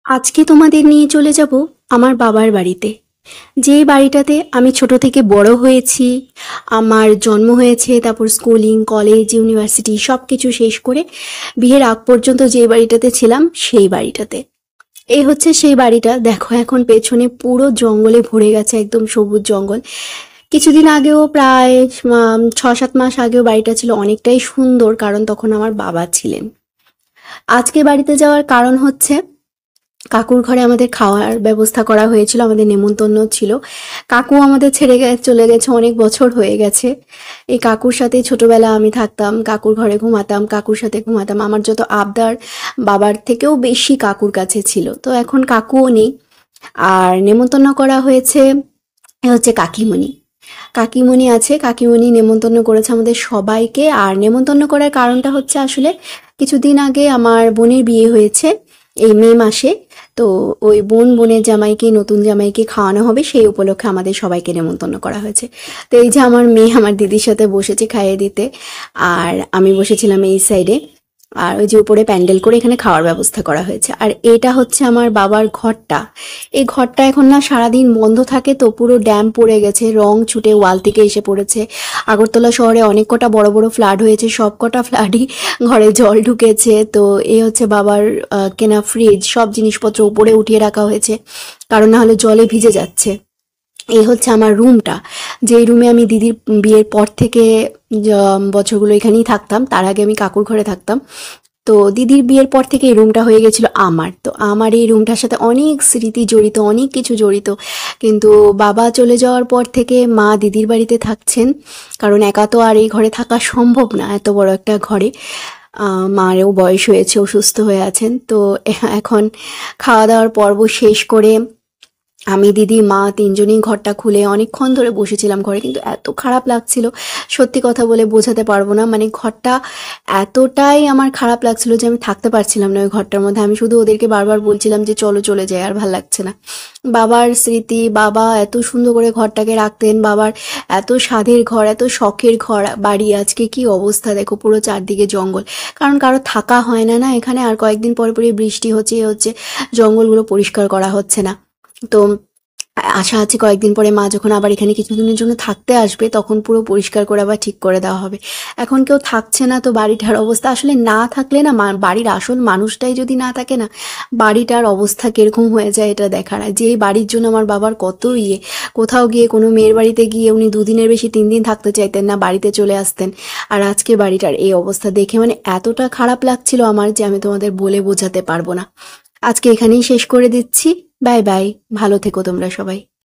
আজকে তোমাদের নিয়ে চলে যাব আমার বাবার বাড়িতে। যে বাড়িটাতে আমি ছোট থেকে বড় হয়েছি, আমার জন্ম হয়েছে, তারপর স্কুলিং, কলেজ, ইউনিভার্সিটি সব কিছু শেষ করে বিয়ের আগ পর্যন্ত যে বাড়িটাতে ছিলাম সেই বাড়িটাতে। এই হচ্ছে সেই বাড়িটা। দেখো এখন পেছনে পুরো জঙ্গলে ভরে গেছে, একদম সবুজ জঙ্গল। কিছুদিন আগেও প্রায় 6-7 মাস আগেও বাড়িটা ছিল অনেকটাই সুন্দর, কারণ তখন আমার বাবা ছিলেন। আজকে বাড়িতে যাওয়ার কারণ হচ্ছে কাকুর ঘরে আমাদের খাওয়ার ব্যবস্থা করা হয়েছিল, আমাদের নেমন্তন্ন ছিল। কাকু আমাদের ছেড়ে চলে গেছে, অনেক বছর হয়ে গেছে। এই কাকুর সাথে ছোটবেলা আমি থাকতাম, কাকুর ঘরে ঘুমাতাম, কাকুর সাথে ঘুমাতাম। আমার যত আবদার বাবার থেকেও বেশি কাকুর কাছে ছিল। তো এখন কাকুও নেই। আর নেমন্তন্ন করা হয়েছে এ হচ্ছে কাকিমণি। কাকিমণি আছে, কাকিমণি নেমন্তন্ন করেছে আমাদের সবাইকে। আর নেমন্তন্ন করার কারণটা হচ্ছে আসলে কিছুদিন আগে আমার বোনের বিয়ে হয়েছে এই মে মাসে। তো ওই বোনের জামাইকে, নতুন জামাইকে খাওয়ানো হবে, সেই উপলক্ষে আমাদের সবাইকে নেমন্তন্ন করা হয়েছে। তো এই যে আমার মেয়ে আমার দিদির সাথে বসেছে খাইয়ে দিতে, আর আমি বসেছিলাম এই সাইডে। আর ওই যে উপরে প্যান্ডেল করে এখানে খাওয়ার ব্যবস্থা করা হয়েছে। আর এটা হচ্ছে আমার বাবার ঘরটা। এই ঘরটা এখন না সারাদিন বন্ধ থাকে, তো পুরো ড্যাম পড়ে গেছে, রং ছুটে ওয়াল থেকে এসে পড়েছে। আগরতলা শহরে অনেক কটা বড় বড় ফ্লাড হয়েছে, সব কটা ফ্লাডই ঘরে জল ঢুকেছে। তো এই হচ্ছে বাবার কেনা ফ্রিজ, সব জিনিসপত্র উপরে উঠিয়ে রাখা হয়েছে, কারণ না হলে জলে ভিজে যাচ্ছে। এই হচ্ছে আমার রুমটা, যেই রুমে আমি দিদির বিয়ের পর থেকে বছরগুলো এখানেই থাকতাম। তার আগে আমি কাকুর ঘরে থাকতাম। তো দিদির বিয়ের পর থেকে এই রুমটা হয়ে গেছিল আমার। তো আমার এই রুমটার সাথে অনেক স্মৃতি জড়িত, অনেক কিছু জড়িত। কিন্তু বাবা চলে যাওয়ার পর থেকে মা দিদির বাড়িতে থাকছেন, কারণ একা তো আর এই ঘরে থাকা সম্ভব না, এত বড় একটা ঘরে। মারও বয়স হয়েছে, অসুস্থ হয়ে আছেন। তো এখন খাওয়া দাওয়ার পর্ব শেষ করে আমি, দিদি, মা তিনজনেই ঘরটা খুলে অনেকক্ষণ ধরে বসেছিলাম ঘরে। কিন্তু এত খারাপ লাগছিল, সত্যি কথা বলে বোঝাতে পারবো না। মানে ঘরটা এতটাই আমার খারাপ লাগছিল যে আমি থাকতে পারছিলাম না ওই ঘরটার মধ্যে। আমি শুধু ওদেরকে বারবার বলছিলাম যে চলো চলে যাই, আর ভাল লাগছে না। বাবার স্মৃতি, বাবা এত সুন্দর করে ঘরটাকে রাখতেন, বাবার এত স্বাদের ঘর, এত শখের ঘর বাড়ি, আজকে কি অবস্থা দেখো, পুরো চারদিকে জঙ্গল। কারণ কারো থাকা হয় না না এখানে। আর কয়েকদিন পরে পরে বৃষ্টি হচ্ছে, জঙ্গলগুলো পরিষ্কার করা হচ্ছে না। তো আশা আছে কয়েকদিন পরে মা যখন আবার এখানে কিছুদিনের জন্য থাকতে আসবে, তখন পুরো পরিষ্কার করে আবার ঠিক করে দেওয়া হবে। এখন কেউ থাকছে না, তো বাড়িটার অবস্থা আসলে না থাকলে না, বাড়ির আসল মানুষটাই যদি না থাকে না, বাড়িটার অবস্থা কিরকম হয়ে যায় এটা দেখার। আর যে বাড়ির জন্য আমার বাবার কত কোথাও গিয়ে কোনো মেয়ের বাড়িতে গিয়ে উনি 2 দিনের বেশি 3 দিন থাকতে চাইতেন না, বাড়িতে চলে আসতেন। আর আজকে বাড়িটার এই অবস্থা দেখে মানে এতটা খারাপ লাগছিল আমার যে আমি তোমাদের বলে বোঝাতে পারবো না। আজকে এখানেই শেষ করে দিচ্ছি। বাই বাই, ভালো থেকো তোমরা সবাই।